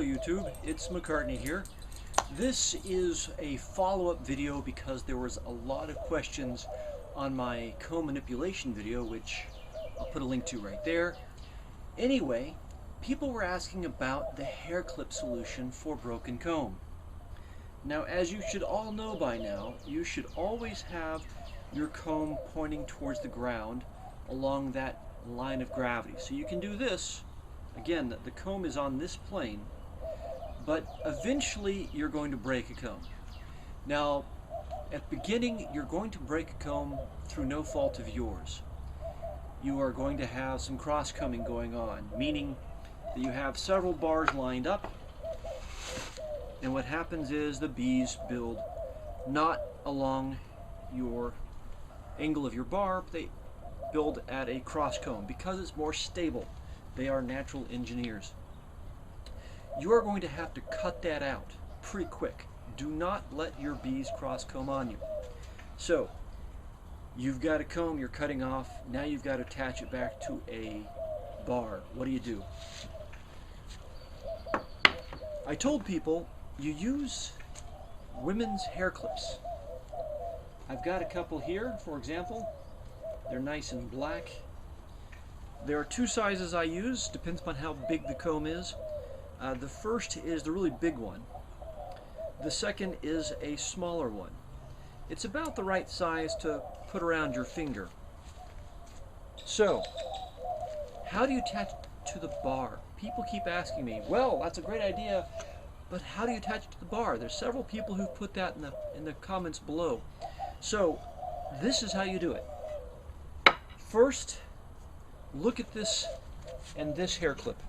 YouTube, it's McCartney here. This is a follow-up video because there was a lot of questions on my comb manipulation video, which I'll put a link to right there. Anyway, people were asking about the hair clip solution for broken comb. Now, as you should all know by now, you should always have your comb pointing towards the ground along that line of gravity. So you can do this. Again, the comb is on this plane, but eventually you're going to break a comb. Now, at the beginning, you're going to break a comb through no fault of yours. You are going to have some cross-combing going on, meaning that you have several bars lined up, and what happens is the bees build not along your angle of your bar, but they build at a cross-comb because it's more stable. They are natural engineers. You are going to have to cut that out pretty quick. Do not let your bees cross-comb on you. So, you've got a comb you're cutting off. Now you've got to attach it back to a bar. What do? I told people you use women's hair clips. I've got a couple here, for example. They're nice and black. There are two sizes I use, depends upon how big the comb is. The first is the really big one. The second is a smaller one. It's about the right size to put around your finger. So, how do you attach it to the bar? People keep asking me, well, that's a great idea, but how do you attach it to the bar? There's several people who've put that in the comments below. So, this is how you do it. First, look at this and this hair clip.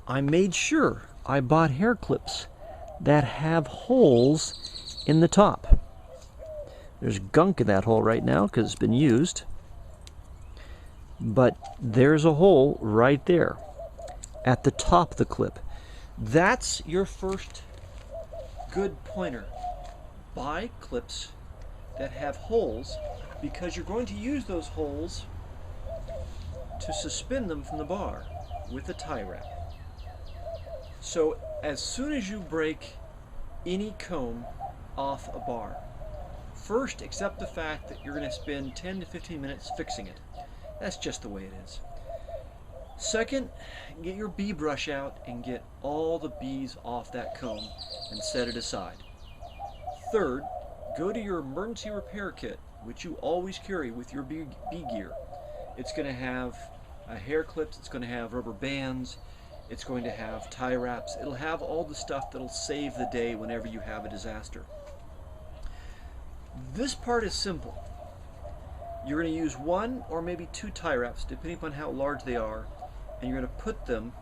I made sure I bought hair clips that have holes in the top. There's gunk in that hole right now because it's been used. But there's a hole right there at the top of the clip. That's your first good pointer. Buy clips that have holes because you're going to use those holes to suspend them from the bar with a tie wrap. So as soon as you break any comb off a bar, first accept the fact that you're going to spend 10 to 15 minutes fixing it. That's just the way it is. Second, get your bee brush out and get all the bees off that comb and set it aside. Third, go to your emergency repair kit, which you always carry with your bee gear. It's going to have hair clips, it's going to have rubber bands, it's going to have tie wraps, it'll have all the stuff that'll save the day whenever you have a disaster. This part is simple. You're going to use one or maybe two tie wraps, depending upon how large they are, and you're going to put them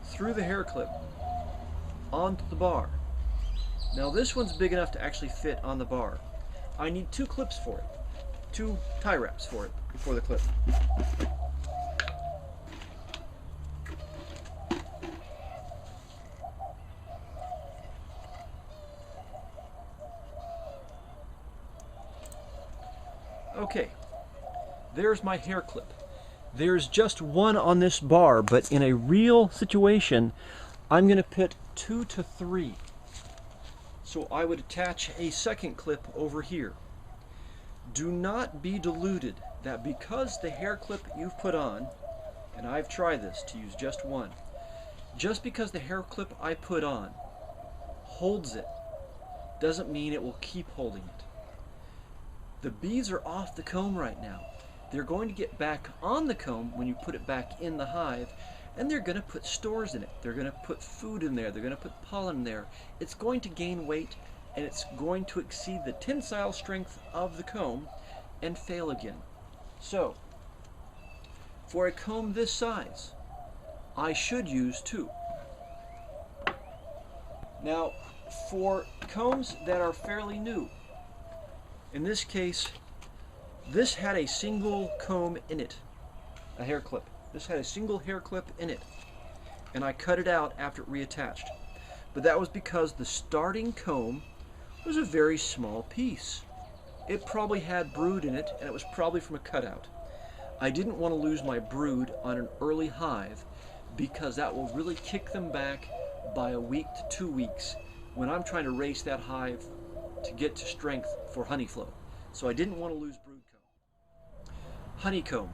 through the hair clip onto the bar. Now this one's big enough to actually fit on the bar. I need two clips for it. Two tie wraps for it, for the clip. Okay, there's my hair clip. There's just one on this bar, but in a real situation, I'm going to put 2 to 3. So I would attach a second clip over here. Do not be deluded that because the hair clip you've put on, and I've tried this to use just one, just because the hair clip I put on holds it, doesn't mean it will keep holding it. The bees are off the comb right now. They're going to get back on the comb when you put it back in the hive, and they're going to put stores in it. They're going to put food in there. They're going to put pollen in there. It's going to gain weight, and it's going to exceed the tensile strength of the comb and fail again. So, for a comb this size, I should use 2. Now, for combs that are fairly new, in this case, this had a single comb in it, a hair clip. This had a single hair clip in it, and I cut it out after it reattached. But that was because the starting comb was a very small piece. It probably had brood in it, and it was probably from a cutout. I didn't want to lose my brood on an early hive because that will really kick them back by a week to 2 weeks when I'm trying to race that hive to get to strength for honey flow. So I didn't want to lose brood comb. Honeycomb.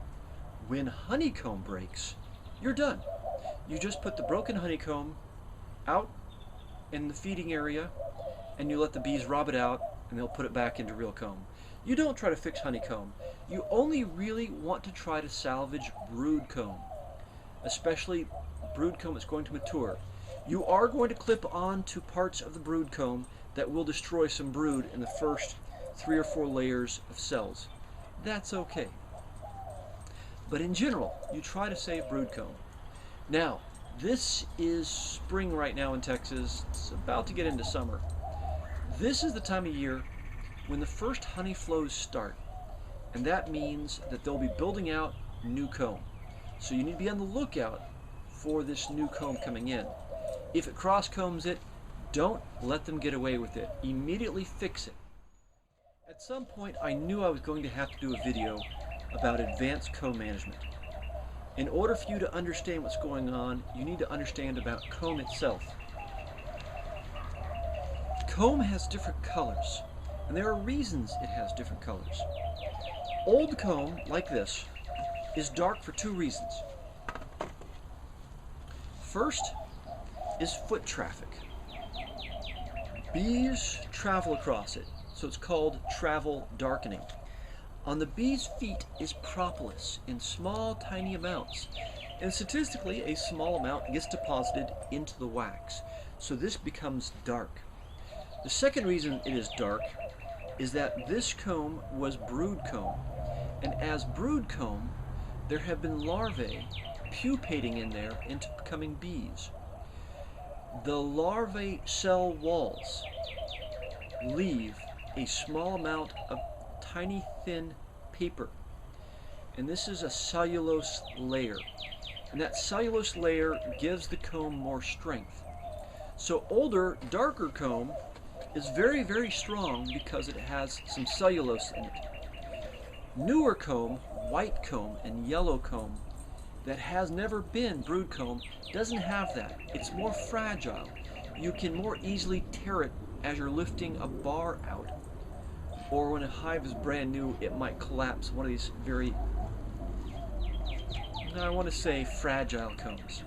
When honeycomb breaks, you're done. You just put the broken honeycomb out in the feeding area and you let the bees rob it out and they'll put it back into real comb. You don't try to fix honeycomb. You only really want to try to salvage brood comb, especially brood comb that's going to mature. You are going to clip on to parts of the brood comb that will destroy some brood in the first 3 or 4 layers of cells. That's okay. But in general, you try to save brood comb. Now, this is spring right now in Texas. It's about to get into summer. This is the time of year when the first honey flows start, and that means that they'll be building out new comb. So you need to be on the lookout for this new comb coming in. If it cross combs it, don't let them get away with it. Immediately fix it. At some point I knew I was going to have to do a video about advanced comb management. In order for you to understand what's going on, you need to understand about comb itself. Comb has different colors, and there are reasons it has different colors. Old comb, like this, is dark for 2 reasons. First is foot traffic. Bees travel across it, so it's called travel darkening. On the bee's feet is propolis in small, tiny amounts, and statistically a small amount gets deposited into the wax, so this becomes dark. The second reason it is dark is that this comb was brood comb, and as brood comb, there have been larvae pupating in there into becoming bees. The larvae cell walls leave a small amount of tiny thin paper, and this is a cellulose layer, and that cellulose layer gives the comb more strength. So older, darker comb is very, very strong because it has some cellulose in it. Newer comb, white comb and yellow comb, that has never been brood comb doesn't have that. It's more fragile. You can more easily tear it as you're lifting a bar out. Or when a hive is brand new, it might collapse. One of these very, I want to say, fragile combs.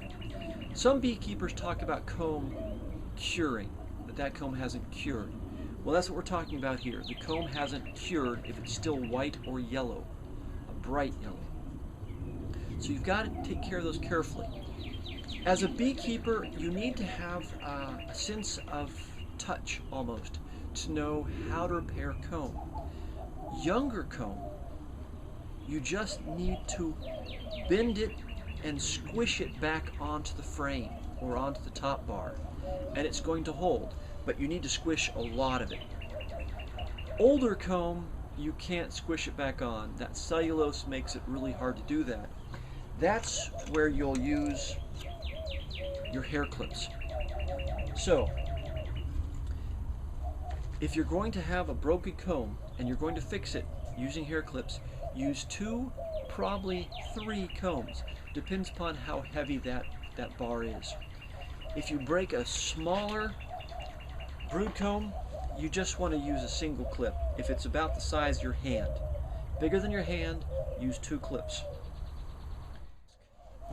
Some beekeepers talk about comb curing, that comb hasn't cured. Well, that's what we're talking about here. The comb hasn't cured if it's still white or yellow, a bright yellow. So you've got to take care of those carefully. As a beekeeper, you need to have a sense of touch almost to know how to repair comb. Younger comb, you just need to bend it and squish it back onto the frame or onto the top bar, and it's going to hold, but you need to squish a lot of it. Older comb, you can't squish it back on. That cellulose makes it really hard to do that. That's where you'll use your hair clips. So, if you're going to have a broken comb and you're going to fix it using hair clips, use 2, probably 3 combs. Depends upon how heavy that bar is. If you break a smaller brood comb, you just want to use a single clip. If it's about the size of your hand, bigger than your hand, use 2 clips.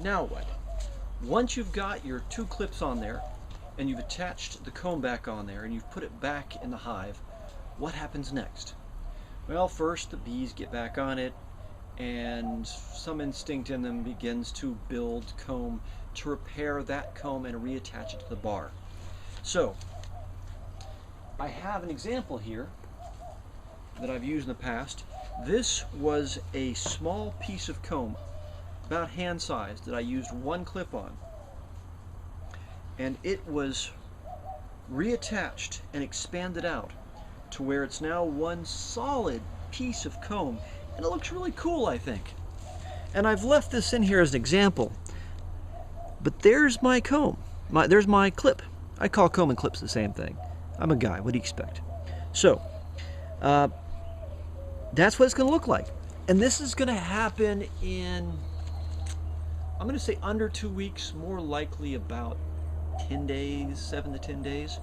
Now what? Once you've got your 2 clips on there and you've attached the comb back on there and you've put it back in the hive, what happens next? Well, first the bees get back on it and some instinct in them begins to build comb to repair that comb and reattach it to the bar. So I have an example here that I've used in the past. This was a small piece of comb, about hand size, that I used 1 clip on, and it was reattached and expanded out to where it's now one solid piece of comb, and it looks really cool, I think. And I've left this in here as an example, but there's my comb, there's my clip. I call comb and clips the same thing. I'm a guy, what do you expect? So that's what it's going to look like. And this is going to happen in, I'm going to say under 2 weeks, more likely about 10 days, 7 to 10 days.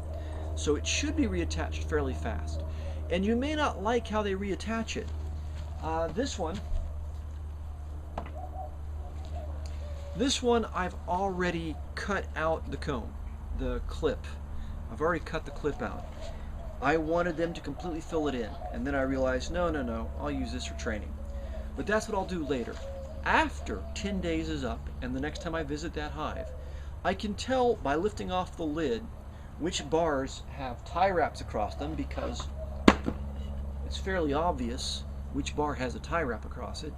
So it should be reattached fairly fast. And you may not like how they reattach it. This one I've already cut out the comb, the clip. I've already cut the clip out. I wanted them to completely fill it in, and then I realized, no, I'll use this for training. But that's what I'll do later. After 10 days is up, and the next time I visit that hive, I can tell by lifting off the lid which bars have tie wraps across them, because it's fairly obvious which bar has a tie wrap across it.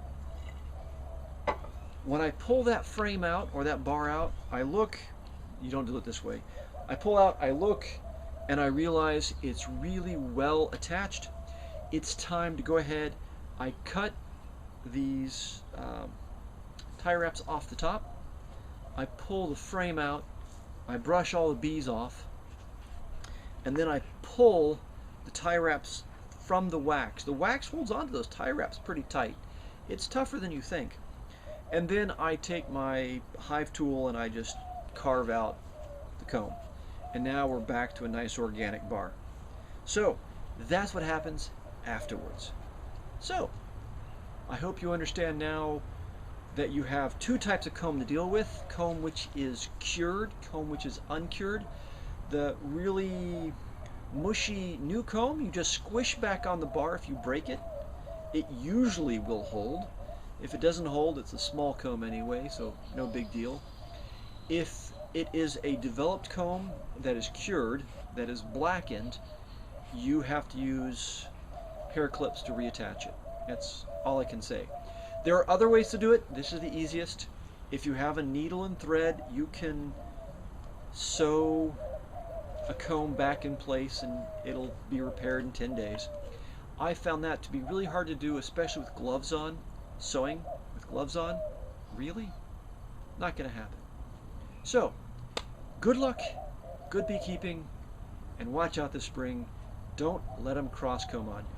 When I pull that frame out or that bar out, I look, you don't do it this way, I pull out, I look, and I realize it's really well attached. It's time to go ahead. I cut these tie wraps off the top. I pull the frame out. I brush all the bees off. And then I pull the tie wraps from the wax. The wax holds onto those tie wraps pretty tight. It's tougher than you think. And then I take my hive tool and I just carve out the comb. And now we're back to a nice organic bar. So that's what happens afterwards. So I hope you understand now that you have two types of comb to deal with. Comb which is cured, comb which is uncured. The really mushy new comb, you just squish back on the bar if you break it. It usually will hold. If it doesn't hold, it's a small comb anyway, so no big deal. If it is a developed comb that is cured, that is blackened, you have to use hair clips to reattach it. That's all I can say. There are other ways to do it. This is the easiest. If you have a needle and thread, you can sew a comb back in place and it'll be repaired in 10 days. I found that to be really hard to do, especially with gloves on. Sewing with gloves on? Really? Not going to happen. So, good luck, good beekeeping, and watch out this spring. Don't let them cross comb on you.